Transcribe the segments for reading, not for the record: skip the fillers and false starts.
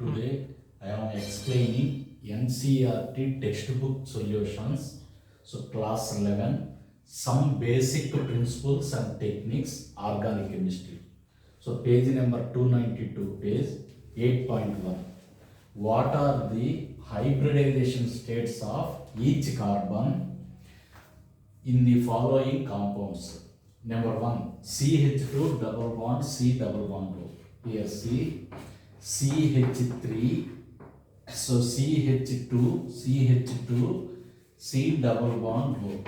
Today I am explaining NCERT textbook solutions. So class 11, some basic principles and techniques organic chemistry. So page number 292, page 8.1. What are the hybridization states of each carbon in the following compounds? Number 1, CH2 double bond C double bond O. Here C, CH3, so CH2, C double bond O.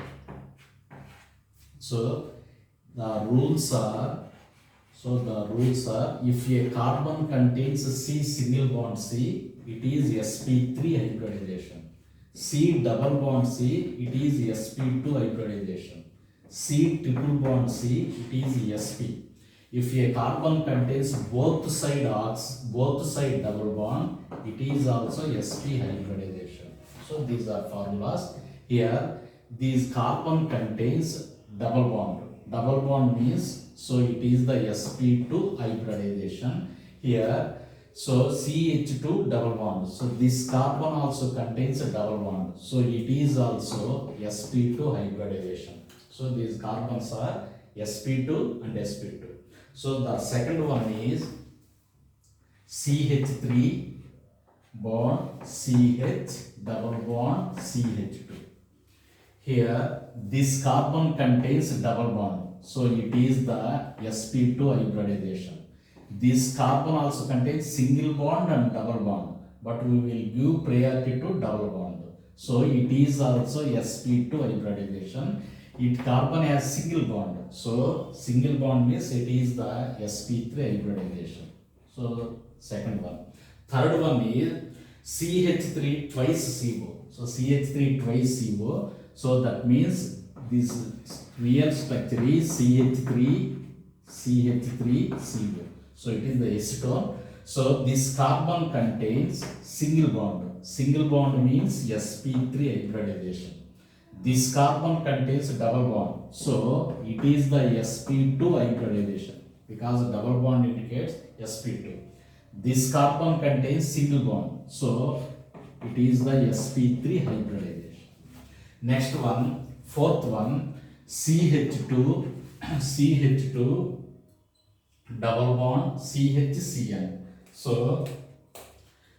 So the rules are, if a carbon contains C single bond C, it is sp3 hybridization. C double bond C, it is sp2 hybridization. C triple bond C, it is sp. If a carbon contains both side double bond, it is also sp hybridization. So these are formulas. Here, these carbon contains double bond. Double bond means, so it is the sp2 hybridization. Here, so CH2 double bond. So this carbon also contains a double bond. So it is also sp2 hybridization. So these carbons are sp2 and sp2. So the second one is CH3 bond CH double bond CH2. Here this carbon contains double bond. So it is the sp2 hybridization. This carbon also contains single bond and double bond, but we will give priority to double bond. So it is also sp2 hybridization. It carbon has single bond. So single bond means it is the sp3 hybridization. So second one. Third one is CH3 twice CO. So CH3 twice CO. So that means this real structure is CH3 CO. So it is the acetone. So this carbon contains single bond. Single bond means sp3 hybridization. This carbon contains double bond. So it is the sp2 hybridization because double bond indicates sp2. This carbon contains single bond. So it is the sp3 hybridization. Next one, fourth one, CH2 double bond CHCN. So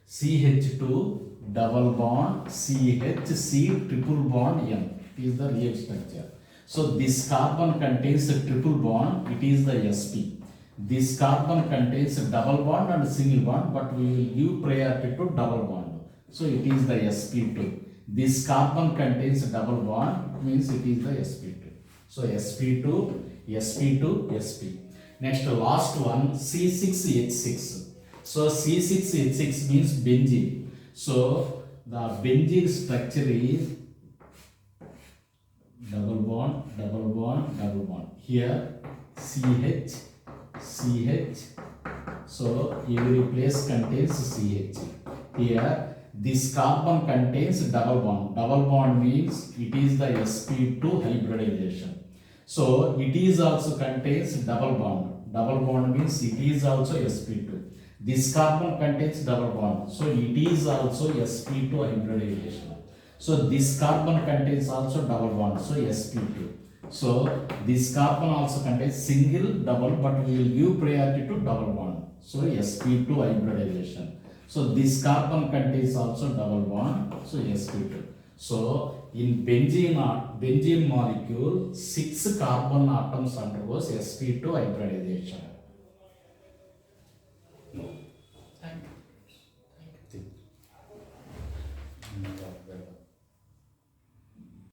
CH2 double bond CHC triple bond N is the real structure. So this carbon contains a triple bond, it is the sp. This carbon contains a double bond and a single bond, but we will give priority to double bond. So it is the sp2. This carbon contains a double bond, means it is the sp2. So sp2, sp. Next, last one, C6H6. So C6H6 means benzene. So the benzene structure is double bond. Here CH. So every place contains CH. Here this carbon contains double bond. Double bond means it is the sp2 hybridization. So it is also contains double bond. Double bond means it is also sp2. This carbon contains double bond. So it is also sp2 hybridization. So this carbon contains also double bond. So sp2. So this carbon also contains single, double, but we will give priority to double bond. So sp2 hybridization. So this carbon contains also double bond. So sp2. So in benzene molecule, 6 carbon atoms undergoes sp2 hybridization. Thank you.